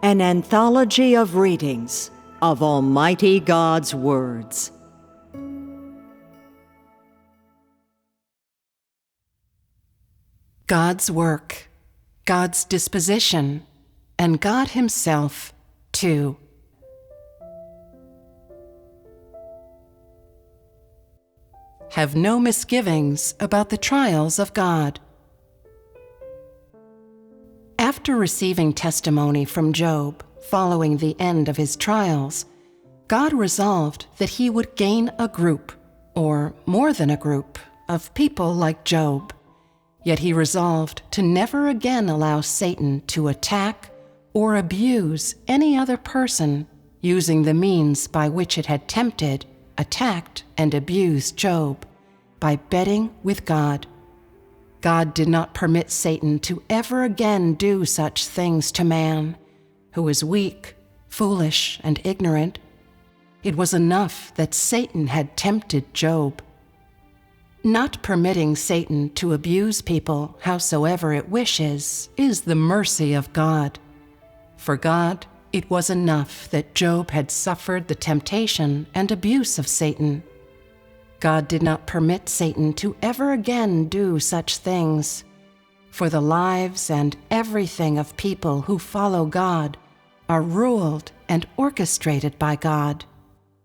an anthology of readings of Almighty God's words. God's work, God's disposition, and God Himself, too. Have no misgivings about the trials of God. After receiving testimony from Job following the end of his trials, God resolved that He would gain a group, or more than a group, of people like Job. Yet He resolved to never again allow Satan to attack or abuse any other person using the means by which it had tempted, attacked, and abused Job, by betting with God. God did not permit Satan to ever again do such things to man, who is weak, foolish, and ignorant. It was enough that Satan had tempted Job. Not permitting Satan to abuse people howsoever it wishes is the mercy of God. For God, it was enough that Job had suffered the temptation and abuse of Satan. God did not permit Satan to ever again do such things, for the lives and everything of people who follow God are ruled and orchestrated by God,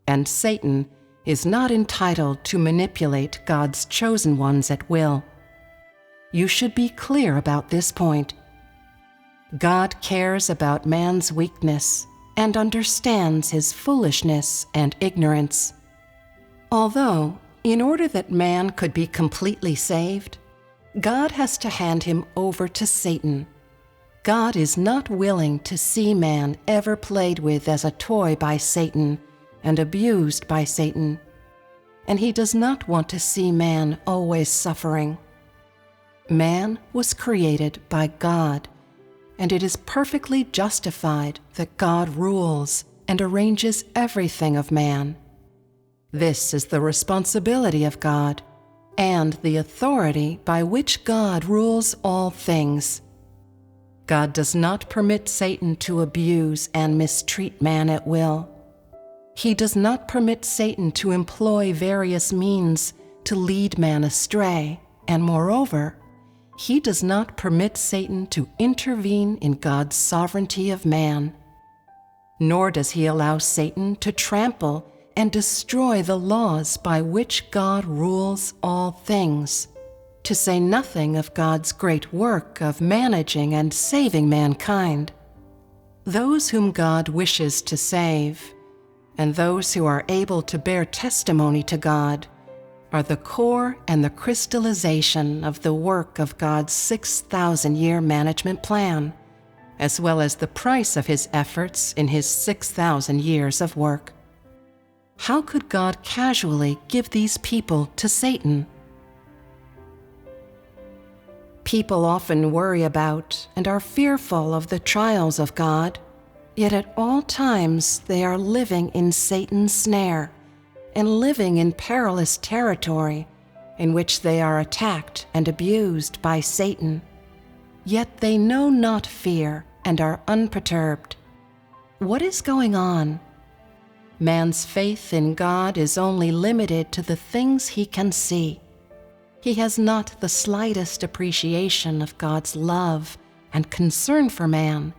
and Satan is not entitled to manipulate God's chosen ones at will. You should be clear about this point. God cares about man's weakness and understands his foolishness and ignorance. Although, in order that man could be completely saved, God has to hand him over to Satan. God is not willing to see man ever played with as a toy by Satan and abused by Satan, and He does not want to see man always suffering. Man was created by God, and it is perfectly justified that God rules and arranges everything of man. This is the responsibility of God and the authority by which God rules all things. God does not permit Satan to abuse and mistreat man at will. He does not permit Satan to employ various means to lead man astray, and moreover, He does not permit Satan to intervene in God's sovereignty of man. Nor does He allow Satan to trample and destroy the laws by which God rules all things, to say nothing of God's great work of managing and saving mankind. Those whom God wishes to save, and those who are able to bear testimony to God, are the core and the crystallization of the work of God's 6,000-year management plan, as well as the price of His efforts in His 6,000 years of work. How could God casually give these people to Satan? People often worry about and are fearful of the trials of God, yet at all times they are living in Satan's snare and living in perilous territory in which they are attacked and abused by Satan. Yet they know not fear and are unperturbed. What is going on? Man's faith in God is only limited to the things he can see. He has not the slightest appreciation of God's love and concern for man,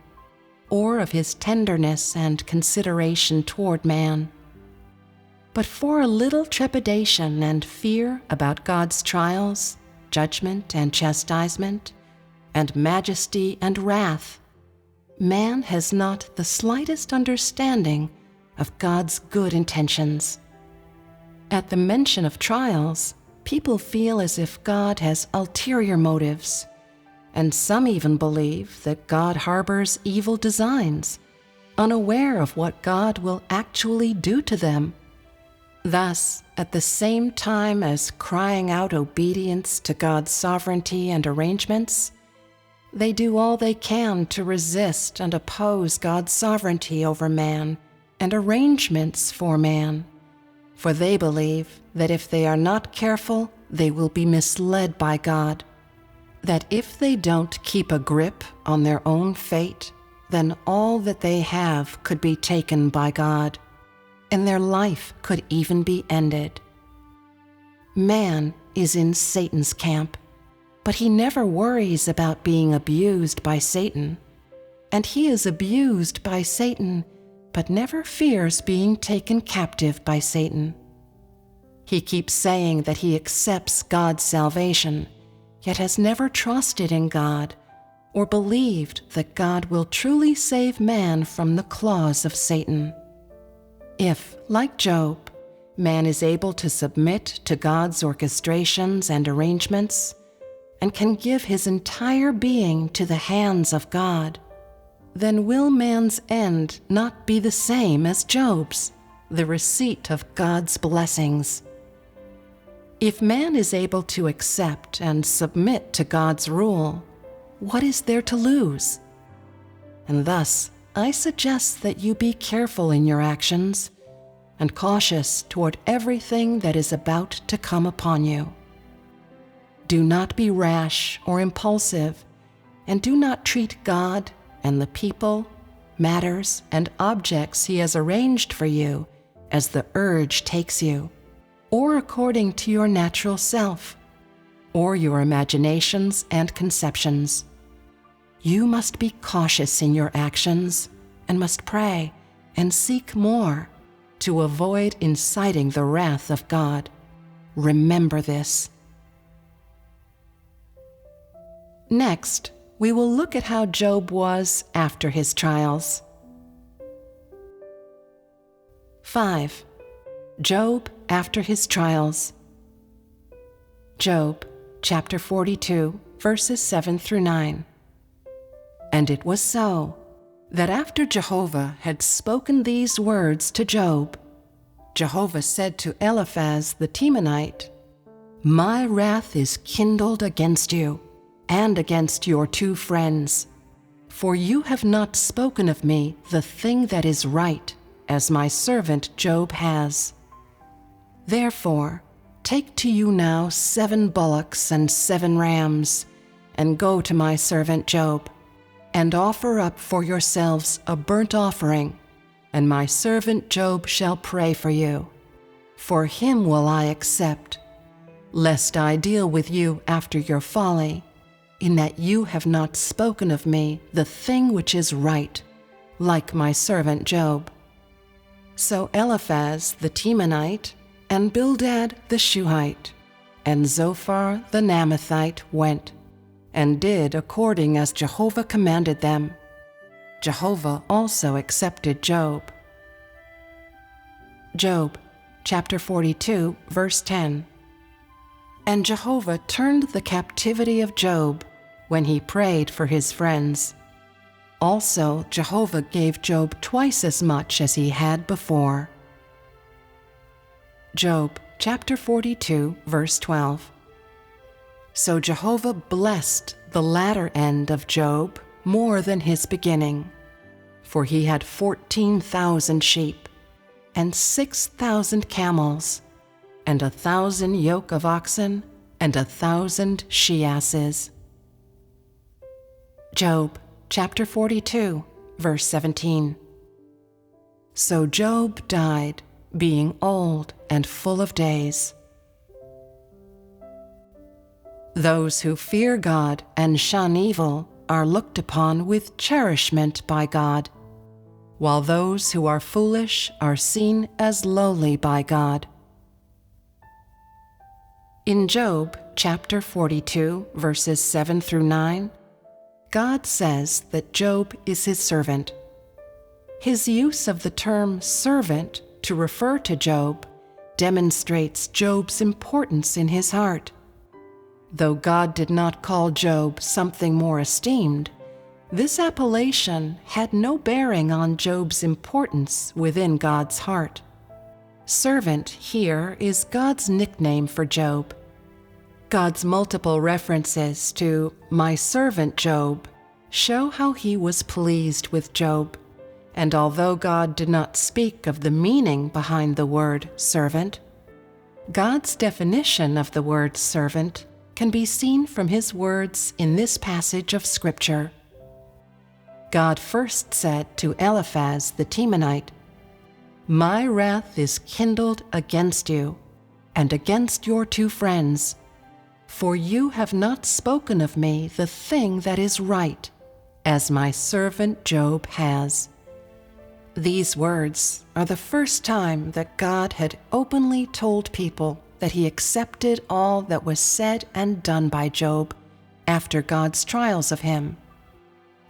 or of His tenderness and consideration toward man. But for a little trepidation and fear about God's trials, judgment and chastisement, and majesty and wrath, man has not the slightest understanding of God's good intentions. At the mention of trials, people feel as if God has ulterior motives, and some even believe that God harbors evil designs, unaware of what God will actually do to them. Thus, at the same time as crying out obedience to God's sovereignty and arrangements, they do all they can to resist and oppose God's sovereignty over man and arrangements for man, for they believe that if they are not careful, they will be misled by God, that if they don't keep a grip on their own fate, then all that they have could be taken by God, and their life could even be ended. Man is in Satan's camp, but he never worries about being abused by Satan, and he is abused by Satan, but never fears being taken captive by Satan. He keeps saying that he accepts God's salvation, yet has never trusted in God or believed that God will truly save man from the claws of Satan. If, like Job, man is able to submit to God's orchestrations and arrangements, and can give his entire being to the hands of God, then will man's end not be the same as Job's, the receipt of God's blessings? If man is able to accept and submit to God's rule, what is there to lose? And thus, I suggest that you be careful in your actions and cautious toward everything that is about to come upon you. Do not be rash or impulsive, and do not treat God and the people, matters, and objects He has arranged for you as the urge takes you, or according to your natural self, or your imaginations and conceptions. You must be cautious in your actions, and must pray and seek more to avoid inciting the wrath of God. Remember this. Next, we will look at how Job was after his trials. 5. Job after his trials. Job, chapter 42, verses 7 through 9. And it was so, that after Jehovah had spoken these words to Job, Jehovah said to Eliphaz the Temanite, My wrath is kindled against you, and against your 2 friends, for you have not spoken of me the thing that is right, as my servant Job has. Therefore, take to you now 7 bullocks and 7 rams, and go to my servant Job, and offer up for yourselves a burnt offering, and my servant Job shall pray for you. For him will I accept, lest I deal with you after your folly, in that you have not spoken of me the thing which is right, like my servant Job. So Eliphaz the Temanite, and Bildad the Shuhite, and Zophar the Naamathite went, and did according as Jehovah commanded them. Jehovah also accepted Job. Job, chapter 42, verse 10. And Jehovah turned the captivity of Job when he prayed for his friends. Also, Jehovah gave Job twice as much as he had before. Job, chapter 42, verse 12. So Jehovah blessed the latter end of Job more than his beginning, for he had 14,000 sheep, and 6,000 camels, and 1,000 yoke of oxen, and 1,000 she-asses. Job, chapter 42, verse 17. So Job died, being old and full of days. Those who fear God and shun evil are looked upon with cherishment by God, while those who are foolish are seen as lowly by God. In Job, chapter 42, verses 7 through 9, God says that Job is his servant. His use of the term servant to refer to Job demonstrates Job's importance in his heart. Though God did not call Job something more esteemed, this appellation had no bearing on Job's importance within God's heart. Servant here is God's nickname for Job. God's multiple references to my servant Job show how he was pleased with Job. And although God did not speak of the meaning behind the word servant, God's definition of the word servant can be seen from his words in this passage of Scripture. God first said to Eliphaz the Temanite, "My wrath is kindled against you, and against your 2 friends, for you have not spoken of me the thing that is right, as my servant Job has." These words are the first time that God had openly told people that he accepted all that was said and done by Job after God's trials of him,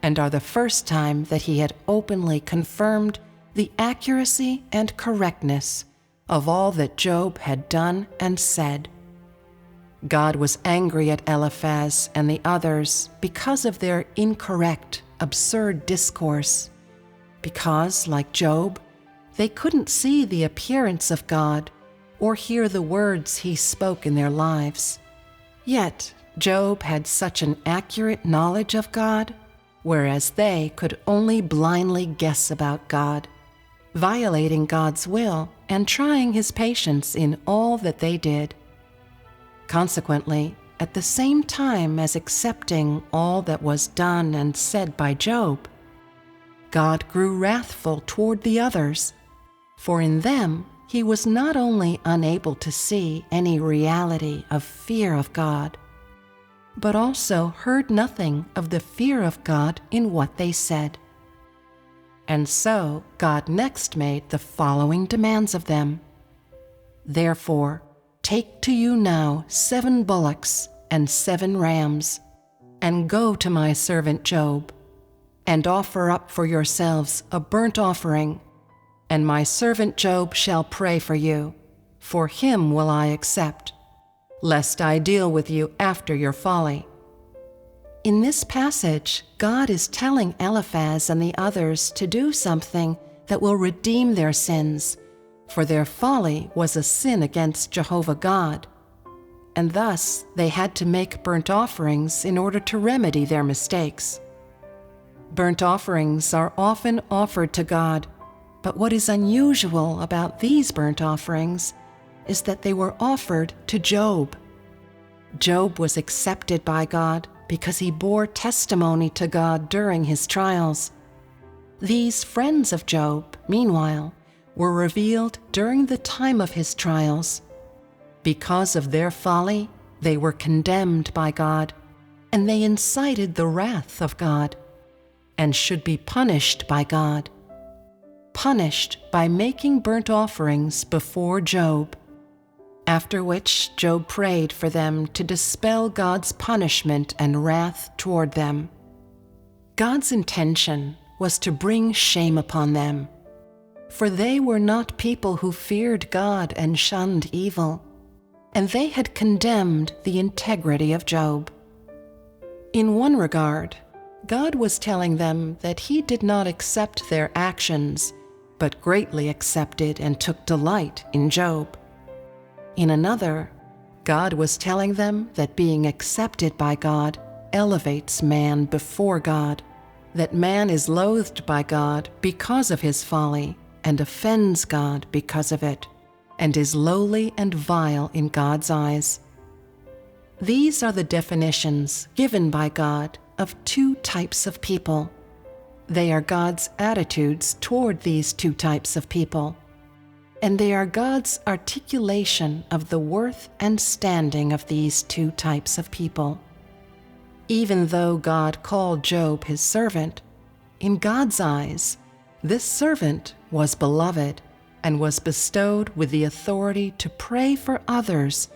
and are the first time that he had openly confirmed the accuracy and correctness of all that Job had done and said. God was angry at Eliphaz and the others because of their incorrect, absurd discourse, because, like Job, they couldn't see the appearance of God or hear the words he spoke in their lives. Yet Job had such an accurate knowledge of God, whereas they could only blindly guess about God, violating God's will and trying his patience in all that they did. Consequently, at the same time as accepting all that was done and said by Job, God grew wrathful toward the others, for in them he was not only unable to see any reality of fear of God, but also heard nothing of the fear of God in what they said. And so God next made the following demands of them. "Therefore, take to you now 7 bullocks and 7 rams, and go to my servant Job, and offer up for yourselves a burnt offering, and my servant Job shall pray for you, for him will I accept, lest I deal with you after your folly." In this passage, God is telling Eliphaz and the others to do something that will redeem their sins, for their folly was a sin against Jehovah God, and thus they had to make burnt offerings in order to remedy their mistakes. Burnt offerings are often offered to God, but what is unusual about these burnt offerings is that they were offered to Job. Job was accepted by God because he bore testimony to God during his trials. These friends of Job, meanwhile, were revealed during the time of his trials. Because of their folly, they were condemned by God, and they incited the wrath of God, and should be punished by God. Punished by making burnt offerings before Job, after which Job prayed for them to dispel God's punishment and wrath toward them. God's intention was to bring shame upon them, for they were not people who feared God and shunned evil, and they had condemned the integrity of Job. In one regard, God was telling them that he did not accept their actions, but greatly accepted and took delight in Job. In another, God was telling them that being accepted by God elevates man before God, that man is loathed by God because of his folly and offends God because of it, and is lowly and vile in God's eyes. These are the definitions given by God of 2 types of people. They are God's attitudes toward these 2 types of people, and they are God's articulation of the worth and standing of these 2 types of people. Even though God called Job his servant, in God's eyes, this servant was beloved and was bestowed with the authority to pray for others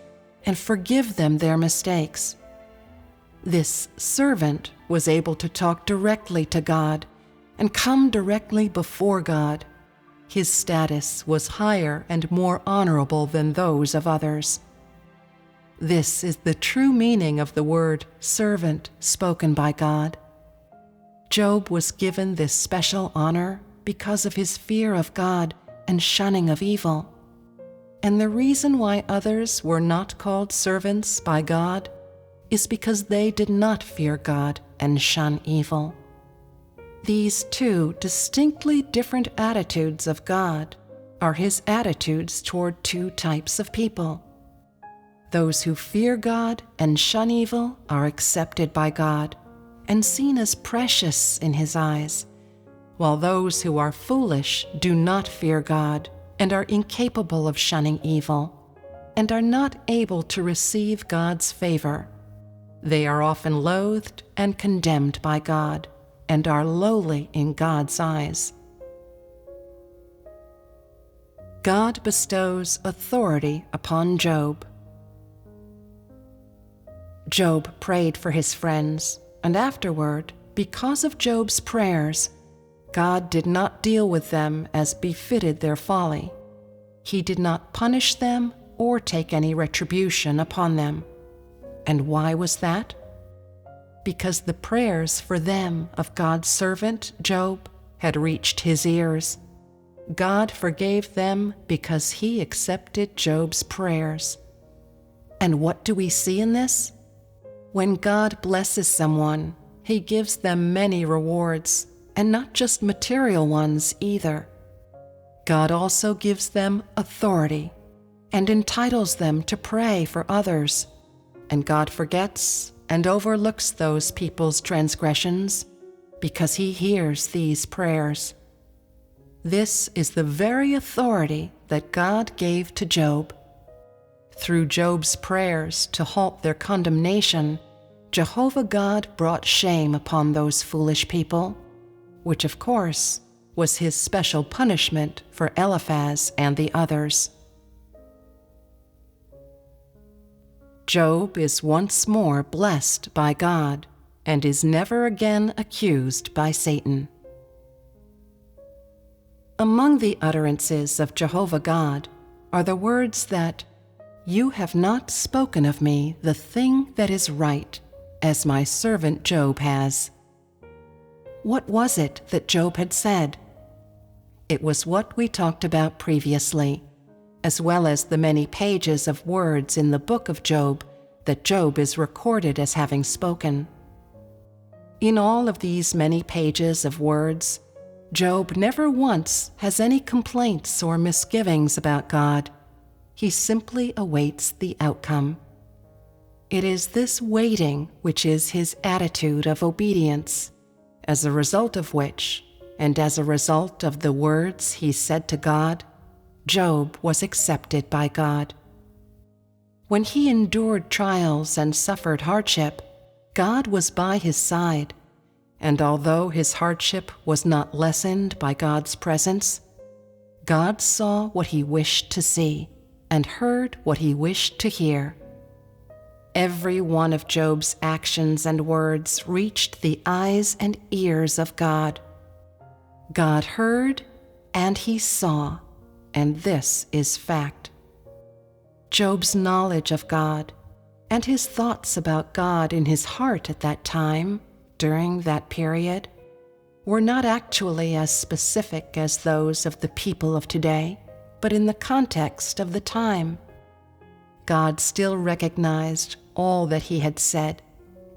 and forgive them their mistakes. This servant was able to talk directly to God and come directly before God. His status was higher and more honorable than those of others. This is the true meaning of the word servant spoken by God. Job was given this special honor because of his fear of God and shunning of evil. And the reason why others were not called servants by God is because they did not fear God and shun evil. These 2 distinctly different attitudes of God are his attitudes toward 2 types of people. Those who fear God and shun evil are accepted by God, and seen as precious in his eyes, while those who are foolish do not fear God and are incapable of shunning evil, and are not able to receive God's favor. They are often loathed and condemned by God, and are lowly in God's eyes. God bestows authority upon Job. Job prayed for his friends, and afterward, because of Job's prayers, God did not deal with them as befitted their folly. He did not punish them or take any retribution upon them. And why was that? Because the prayers for them of God's servant Job had reached his ears. God forgave them because he accepted Job's prayers. And what do we see in this? When God blesses someone, he gives them many rewards, and not just material ones either. God also gives them authority and entitles them to pray for others. And God forgets and overlooks those people's transgressions because he hears these prayers. This is the very authority that God gave to Job. Through Job's prayers to halt their condemnation, Jehovah God brought shame upon those foolish people, which of course was his special punishment for Eliphaz and the others. Job is once more blessed by God and is never again accused by Satan. Among the utterances of Jehovah God are the words that, "You have not spoken of me the thing that is right, as my servant Job has." What was it that Job had said? It was what we talked about previously, as well as the many pages of words in the book of Job that Job is recorded as having spoken. In all of these many pages of words, Job never once has any complaints or misgivings about God. He simply awaits the outcome. It is this waiting which is his attitude of obedience, as a result of which, and as a result of the words he said to God, Job was accepted by God. When he endured trials and suffered hardship, God was by his side, and although his hardship was not lessened by God's presence, God saw what he wished to see and heard what he wished to hear. Every one of Job's actions and words reached the eyes and ears of God. God heard and he saw, and this is fact. Job's knowledge of God and his thoughts about God in his heart at that time, during that period, were not actually as specific as those of the people of today, but in the context of the time. God still recognized all that he had said,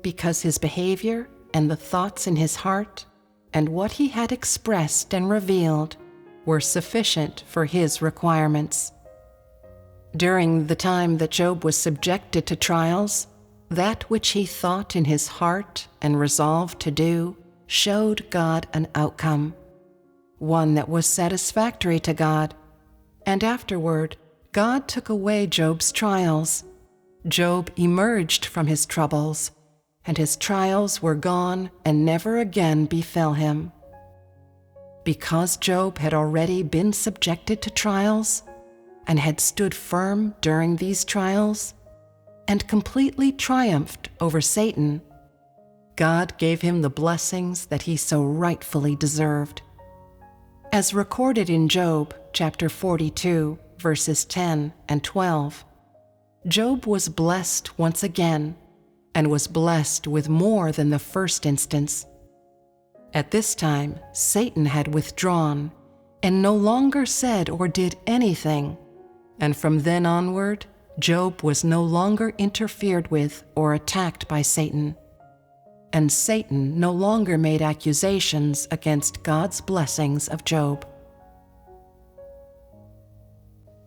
because his behavior and the thoughts in his heart and what he had expressed and revealed were sufficient for his requirements. During the time that Job was subjected to trials, that which he thought in his heart and resolved to do showed God an outcome, one that was satisfactory to God. And afterward, God took away Job's trials. Job emerged from his troubles, and his trials were gone and never again befell him. Because Job had already been subjected to trials, and had stood firm during these trials, and completely triumphed over Satan, God gave him the blessings that he so rightfully deserved. As recorded in Job chapter 42, verses 10 and 12, Job was blessed once again, and was blessed with more than the first instance. At this time, Satan had withdrawn, and no longer said or did anything, and from then onward, Job was no longer interfered with or attacked by Satan, and Satan no longer made accusations against God's blessings of Job.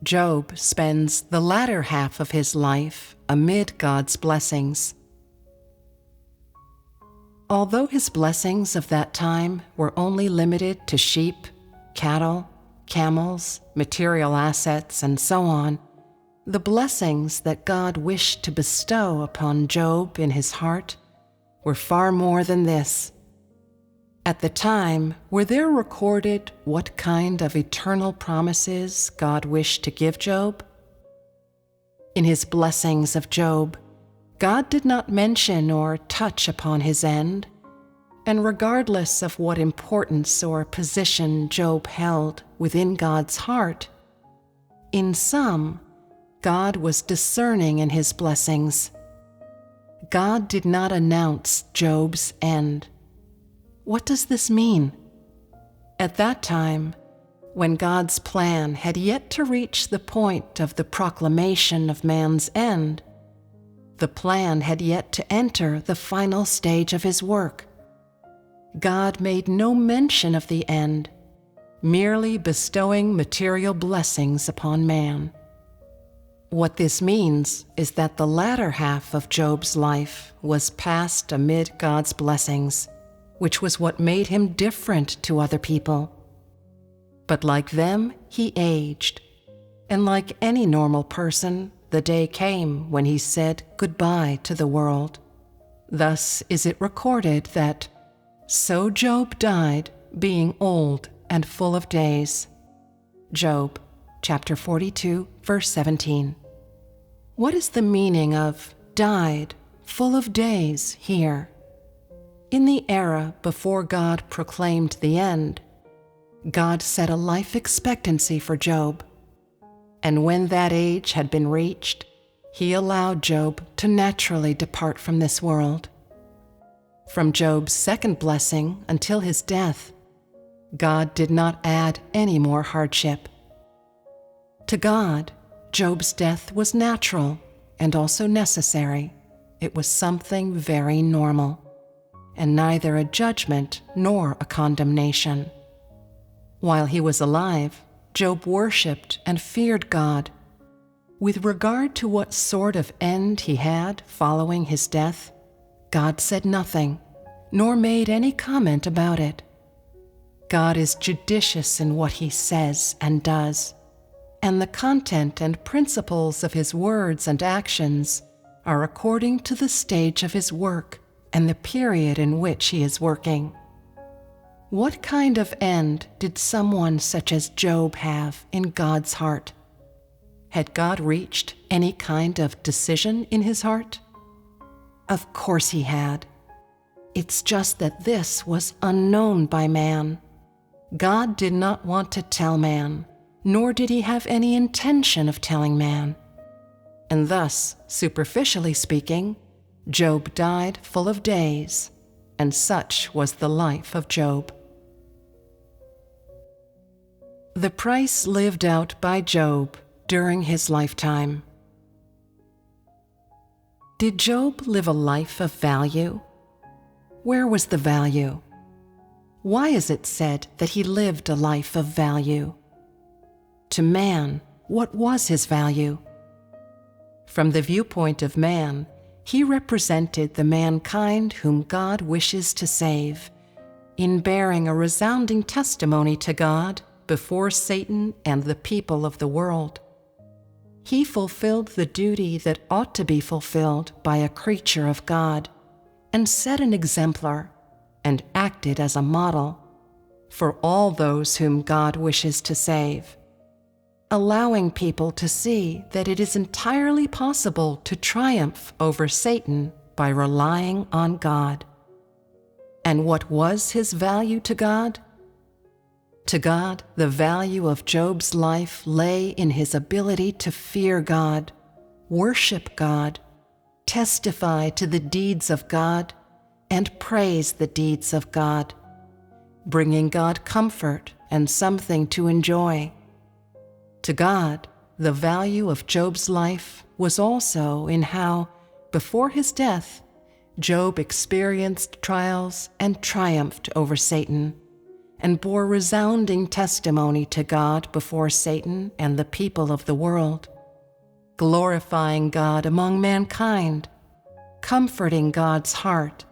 Job spends the latter half of his life amid God's blessings. Although his blessings of that time were only limited to sheep, cattle, camels, material assets, and so on, the blessings that God wished to bestow upon Job in his heart were far more than this. At the time, were there recorded what kind of eternal promises God wished to give Job? In his blessings of Job, God did not mention or touch upon his end, and regardless of what importance or position Job held within God's heart, in some, God was discerning in his blessings. God did not announce Job's end. What does this mean? At that time, when God's plan had yet to reach the point of the proclamation of man's end, the plan had yet to enter the final stage of his work. God made no mention of the end, merely bestowing material blessings upon man. What this means is that the latter half of Job's life was passed amid God's blessings, which was what made him different to other people. But like them, he aged, and like any normal person, the day came when he said goodbye to the world. Thus is it recorded that, "So Job died, being old and full of days." Job, chapter 42, verse 17. What is the meaning of "died, full of days" here? In the era before God proclaimed the end, God set a life expectancy for Job. And when that age had been reached, he allowed Job to naturally depart from this world. From Job's second blessing until his death, God did not add any more hardship. To God, Job's death was natural and also necessary. It was something very normal, and neither a judgment nor a condemnation. While he was alive, Job worshipped and feared God. With regard to what sort of end he had following his death, God said nothing, nor made any comment about it. God is judicious in what he says and does, and the content and principles of his words and actions are according to the stage of his work and the period in which he is working. What kind of end did someone such as Job have in God's heart? Had God reached any kind of decision in his heart? Of course he had. It's just that this was unknown by man. God did not want to tell man, nor did he have any intention of telling man. And thus, superficially speaking, Job died full of days, and such was the life of Job. The price lived out by Job during his lifetime. Did Job live a life of value? Where was the value? Why is it said that he lived a life of value? To man, what was his value? From the viewpoint of man, he represented the mankind whom God wishes to save, in bearing a resounding testimony to God before Satan and the people of the world. He fulfilled the duty that ought to be fulfilled by a creature of God, and set an exemplar, and acted as a model, for all those whom God wishes to save, allowing people to see that it is entirely possible to triumph over Satan by relying on God. And what was his value to God? To God, the value of Job's life lay in his ability to fear God, worship God, testify to the deeds of God, and praise the deeds of God, bringing God comfort and something to enjoy. To God, the value of Job's life was also in how, before his death, Job experienced trials and triumphed over Satan, and bore resounding testimony to God before Satan and the people of the world, glorifying God among mankind, comforting God's heart,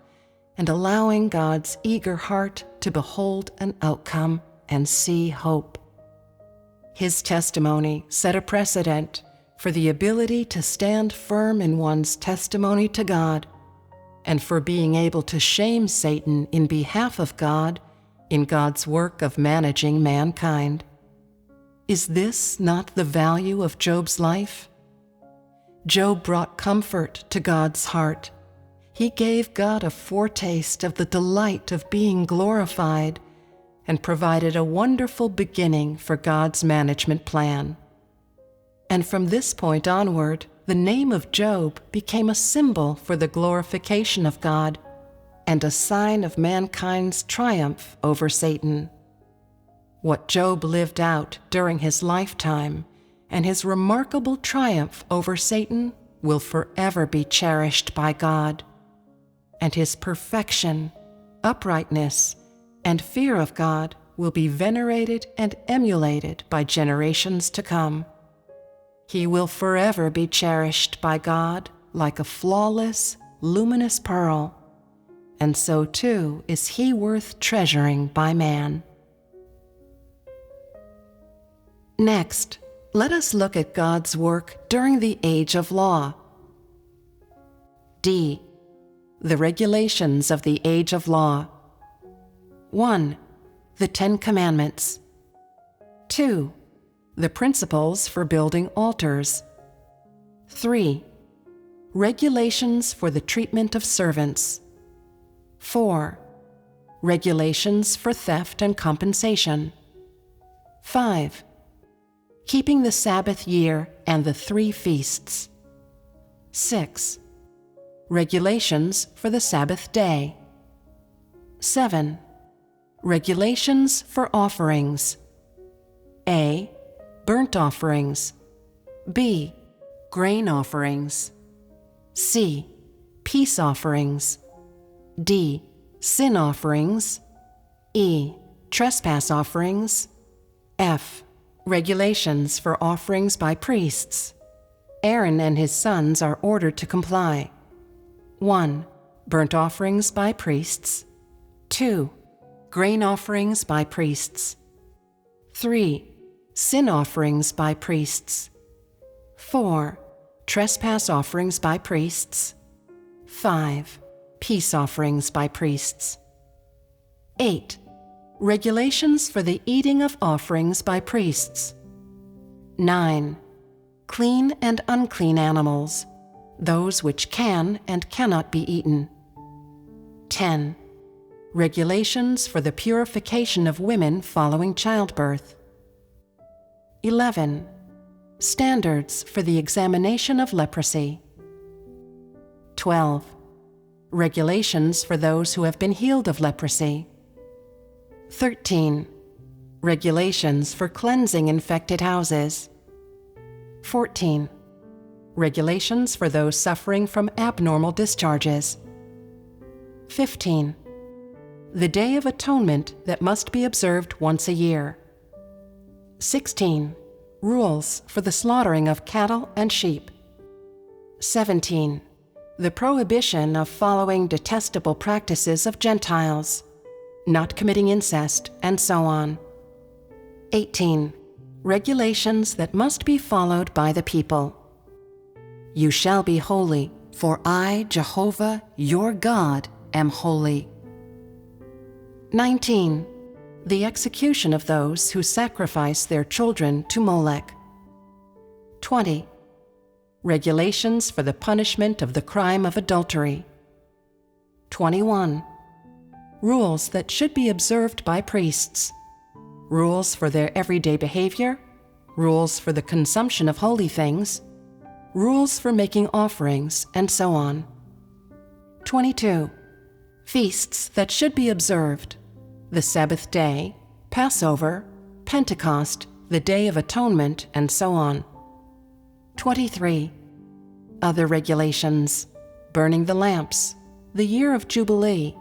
and allowing God's eager heart to behold an outcome and see hope. His testimony set a precedent for the ability to stand firm in one's testimony to God, and for being able to shame Satan in behalf of God in God's work of managing mankind. Is this not the value of Job's life? Job brought comfort to God's heart. He gave God a foretaste of the delight of being glorified and provided a wonderful beginning for God's management plan. And from this point onward, the name of Job became a symbol for the glorification of God and a sign of mankind's triumph over Satan. What Job lived out during his lifetime and his remarkable triumph over Satan will forever be cherished by God, and his perfection, uprightness, and fear of God will be venerated and emulated by generations to come. He will forever be cherished by God like a flawless, luminous pearl, and so too is he worth treasuring by man. Next, let us look at God's work during the age of law. D. The regulations of the age of law. 1. The Ten Commandments. 2. The principles for building altars. 3. Regulations for the treatment of servants. 4. Regulations for theft and compensation. 5. Keeping the Sabbath year and the 3 feasts. 6. Regulations for the Sabbath day. 7. Regulations for offerings. A. Burnt offerings. B. Grain offerings. C. Peace offerings. D. Sin offerings. E. Trespass offerings. F. Regulations for offerings by priests. Aaron and his sons are ordered to comply. 1. Burnt offerings by priests. 2. Grain offerings by priests. 3. Sin offerings by priests. 4. Trespass offerings by priests. 5. Peace offerings by priests. 8. Regulations for the eating of offerings by priests. 9. Clean and unclean animals, those which can and cannot be eaten. 10. Regulations for the purification of women following childbirth. 11. Standards for the examination of leprosy. 12. Regulations for those who have been healed of leprosy. 13. Regulations for cleansing infected houses. 14. Regulations for those suffering from abnormal discharges. 15. The Day of Atonement that must be observed once a year. 16. Rules for the slaughtering of cattle and sheep. 17. The prohibition of following detestable practices of Gentiles, not committing incest, and so on. 18. Regulations that must be followed by the people. You shall be holy, for I, Jehovah, your God, am holy. 19. The execution of those who sacrifice their children to Molech. 20. Regulations for the punishment of the crime of adultery. 21. Rules that should be observed by priests. Rules for their everyday behavior. Rules for the consumption of holy things. Rules for making offerings, and so on. 22. Feasts that should be observed. The Sabbath day, Passover, Pentecost, the Day of Atonement, and so on. 23. Other regulations: burning the lamps, the year of Jubilee,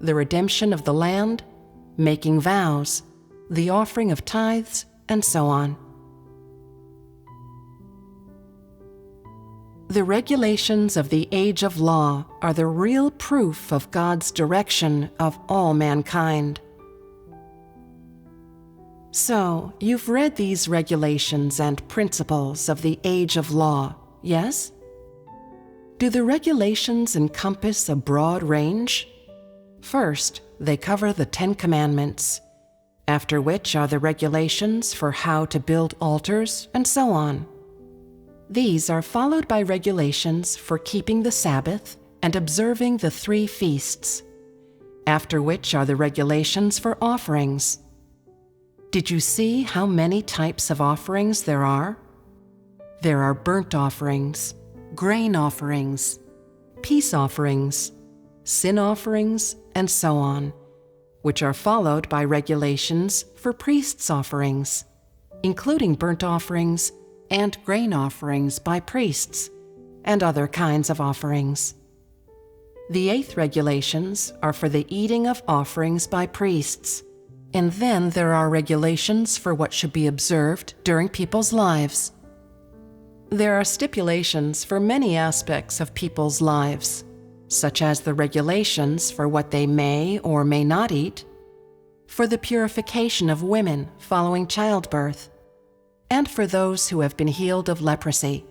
the redemption of the land, making vows, the offering of tithes, and so on. The regulations of the age of law are the real proof of God's direction of all mankind. So, you've read these regulations and principles of the age of law, yes? Do the regulations encompass a broad range? First, they cover the 10 Commandments, after which are the regulations for how to build altars and so on. These are followed by regulations for keeping the Sabbath and observing the 3 feasts, after which are the regulations for offerings. Did you see how many types of offerings there are? There are burnt offerings, grain offerings, peace offerings, sin offerings, and so on, which are followed by regulations for priests' offerings, including burnt offerings and grain offerings by priests, and other kinds of offerings. The 8th regulations are for the eating of offerings by priests, and then there are regulations for what should be observed during people's lives. There are stipulations for many aspects of people's lives, such as the regulations for what they may or may not eat, for the purification of women following childbirth, and for those who have been healed of leprosy.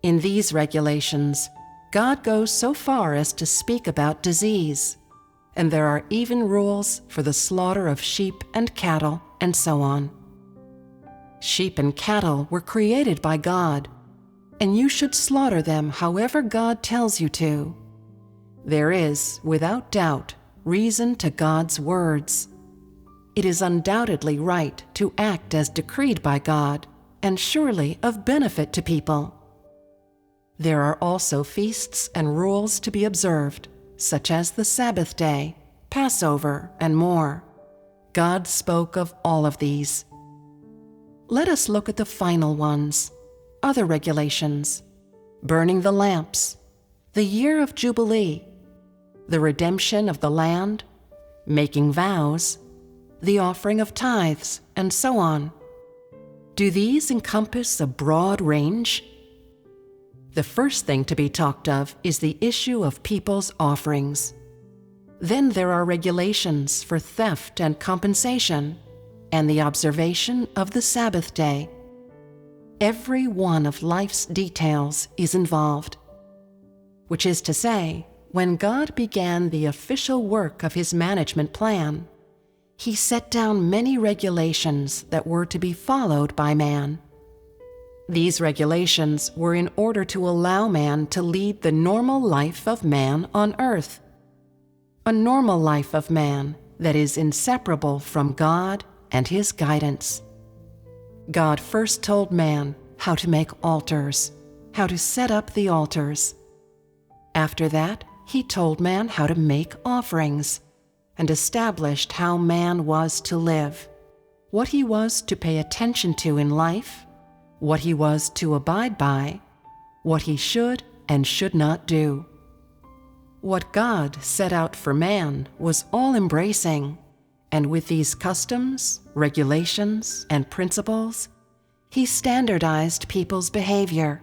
In these regulations, God goes so far as to speak about disease, and there are even rules for the slaughter of sheep and cattle, and so on. Sheep and cattle were created by God, and you should slaughter them however God tells you to. There is, without doubt, reason to God's words. It is undoubtedly right to act as decreed by God, and surely of benefit to people. There are also feasts and rules to be observed, such as the Sabbath day, Passover, and more. God spoke of all of these. Let us look at the final ones, other regulations: burning the lamps, the year of Jubilee, the redemption of the land, making vows, the offering of tithes, and so on. Do these encompass a broad range? The first thing to be talked of is the issue of people's offerings. Then there are regulations for theft and compensation, and the observation of the Sabbath day. Every one of life's details is involved. Which is to say, when God began the official work of His management plan, He set down many regulations that were to be followed by man. These regulations were in order to allow man to lead the normal life of man on earth. A normal life of man that is inseparable from God and His guidance. God first told man how to make altars, how to set up the altars. After that, He told man how to make offerings, and established how man was to live, what he was to pay attention to in life, what he was to abide by, what he should and should not do. What God set out for man was all-embracing, and with these customs, regulations, and principles, He standardized people's behavior,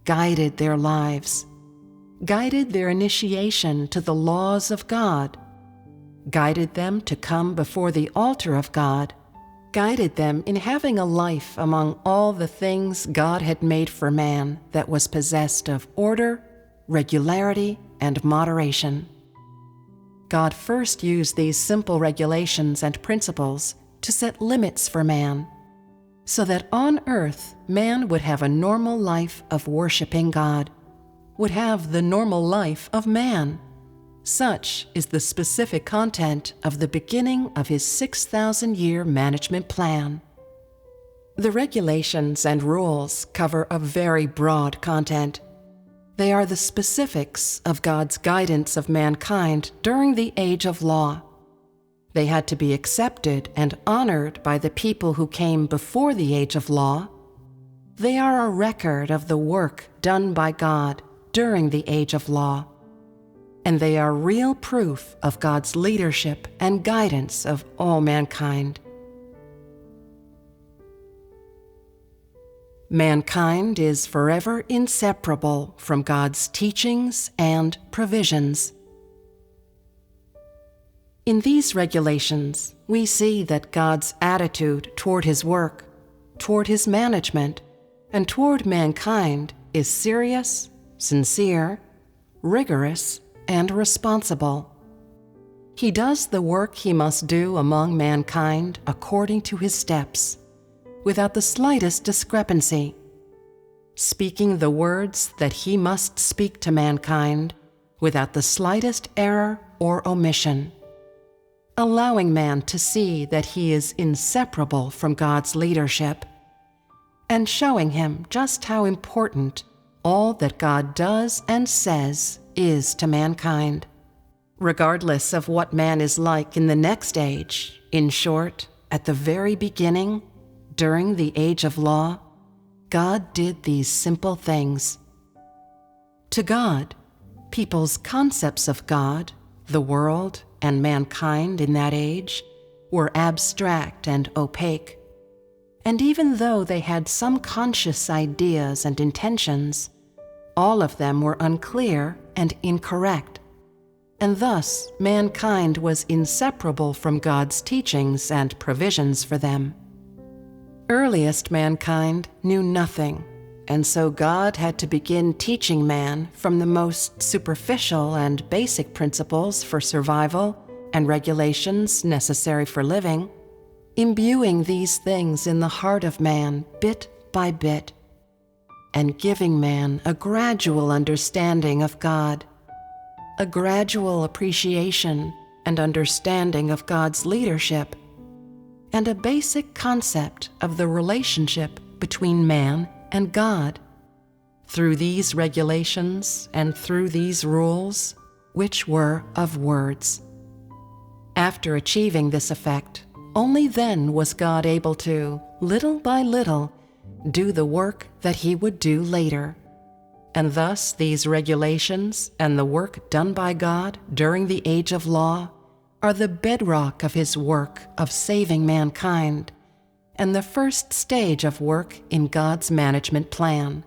guided their lives, guided their initiation to the laws of God, guided them to come before the altar of God, guided them in having a life among all the things God had made for man that was possessed of order, regularity, and moderation. God first used these simple regulations and principles to set limits for man, so that on earth man would have a normal life of worshiping God, would have the normal life of man. Such is the specific content of the beginning of His 6,000-year management plan. The regulations and rules cover a very broad content. They are the specifics of God's guidance of mankind during the age of law. They had to be accepted and honored by the people who came before the age of law. They are a record of the work done by God during the age of law, and they are real proof of God's leadership and guidance of all mankind. Mankind is forever inseparable from God's teachings and provisions. In these regulations, we see that God's attitude toward His work, toward His management, and toward mankind is serious, sincere, rigorous, and responsible. He does the work He must do among mankind according to His steps, without the slightest discrepancy, speaking the words that He must speak to mankind without the slightest error or omission, allowing man to see that he is inseparable from God's leadership, and showing him just how important all that God does and says is to mankind. Regardless of what man is like in the next age, in short, at the very beginning, during the age of law, God did these simple things. To God, people's concepts of God, the world, and mankind in that age were abstract and opaque. And even though they had some conscious ideas and intentions, all of them were unclear and incorrect. And thus, mankind was inseparable from God's teachings and provisions for them. Earliest mankind knew nothing, and so God had to begin teaching man from the most superficial and basic principles for survival and regulations necessary for living, imbuing these things in the heart of man bit by bit, and giving man a gradual understanding of God, a gradual appreciation and understanding of God's leadership, and a basic concept of the relationship between man and God, through these regulations and through these rules, which were of words. After achieving this effect, only then was God able to, little by little, do the work that He would do later. And thus these regulations and the work done by God during the age of law are the bedrock of His work of saving mankind, and the first stage of work in God's management plan.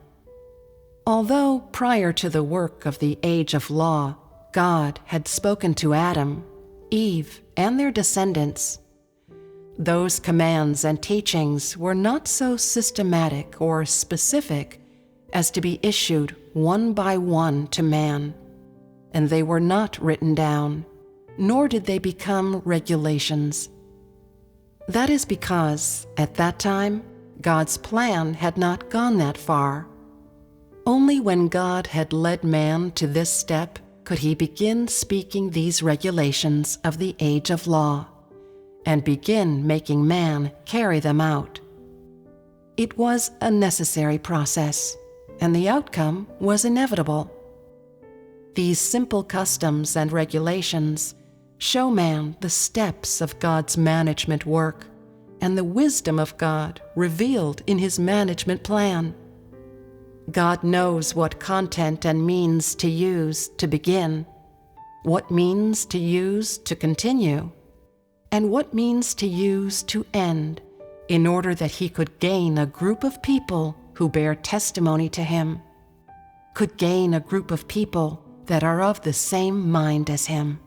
Although prior to the work of the age of law, God had spoken to Adam, Eve, and their descendants, those commands and teachings were not so systematic or specific as to be issued one by one to man, and they were not written down, nor did they become regulations. That is because, at that time, God's plan had not gone that far. Only when God had led man to this step could He begin speaking these regulations of the age of law, and begin making man carry them out. It was a necessary process, and the outcome was inevitable. These simple customs and regulations show man the steps of God's management work and the wisdom of God revealed in His management plan. God knows what content and means to use to begin, what means to use to continue, and what means to use to end, in order that He could gain a group of people who bear testimony to Him, could gain a group of people that are of the same mind as Him.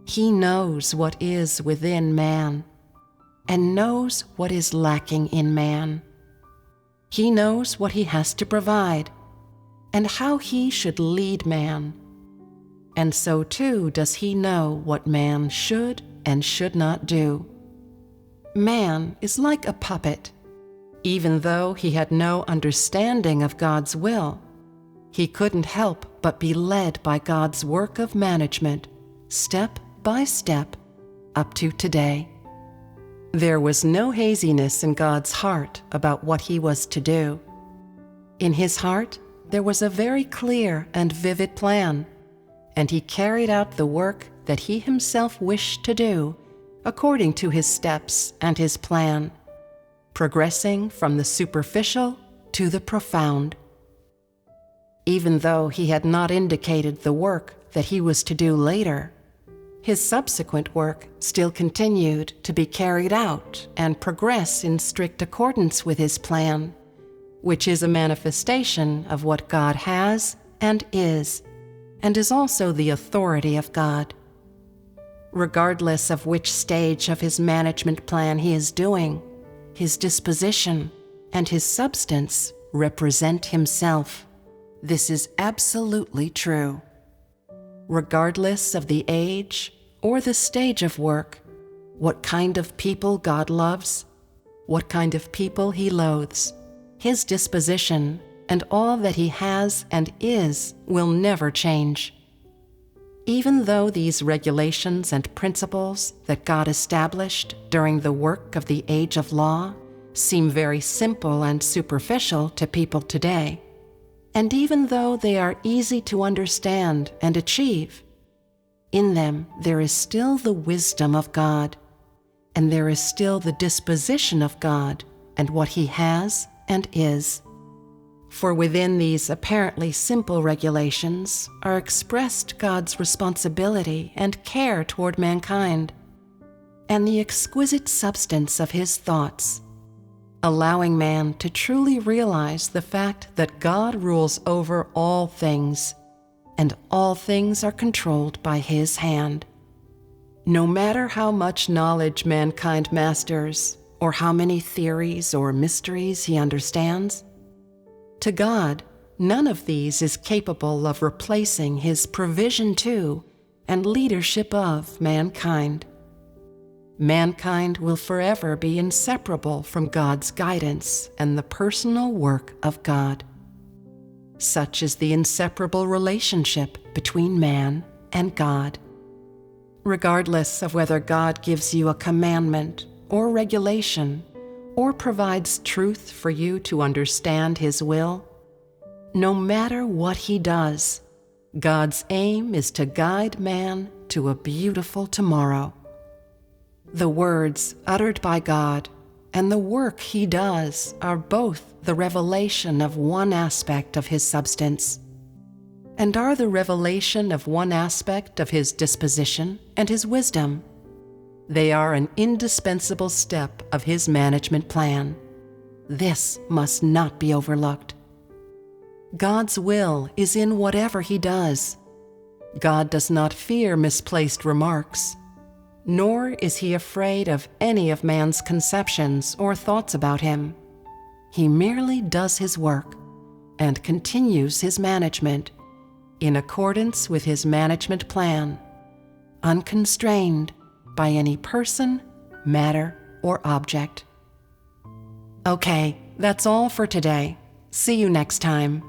He knows what is within man, and knows what is lacking in man. He knows what He has to provide, and how He should lead man. And so too does He know what man should and should not do. Man is like a puppet. Even though he had no understanding of God's will, he couldn't help but be led by God's work of management, step by step, up to today. There was no haziness in God's heart about what He was to do. In His heart, there was a very clear and vivid plan, and He carried out the work that He Himself wished to do according to His steps and His plan, progressing from the superficial to the profound. Even though He had not indicated the work that He was to do later, His subsequent work still continued to be carried out and progress in strict accordance with His plan, which is a manifestation of what God has and is also the authority of God. Regardless of which stage of his management plan he is doing, his disposition and his substance represent himself. This is absolutely true. Regardless of the age or the stage of work, what kind of people God loves, what kind of people he loathes, his disposition and all that he has and is will never change. Even though these regulations and principles that God established during the work of the age of law seem very simple and superficial to people today, and even though they are easy to understand and achieve, in them there is still the wisdom of God, and there is still the disposition of God and what he has and is. For within these apparently simple regulations are expressed God's responsibility and care toward mankind, and the exquisite substance of his thoughts, allowing man to truly realize the fact that God rules over all things, and all things are controlled by his hand. No matter how much knowledge mankind masters, or how many theories or mysteries he understands, to God, none of these is capable of replacing his provision to and leadership of mankind. Mankind will forever be inseparable from God's guidance and the personal work of God. Such is the inseparable relationship between man and God. Regardless of whether God gives you a commandment or regulation, or provides truth for you to understand his will, no matter what he does, God's aim is to guide man to a beautiful tomorrow. The words uttered by God and the work he does are both the revelation of one aspect of his substance, and are the revelation of one aspect of his disposition and his wisdom. They are an indispensable step of his management plan. This must not be overlooked. God's will is in whatever he does. God does not fear misplaced remarks, nor is he afraid of any of man's conceptions or thoughts about him. He merely does his work and continues his management in accordance with his management plan, unconstrained by any person, matter, or object. Okay, that's all for today. See you next time.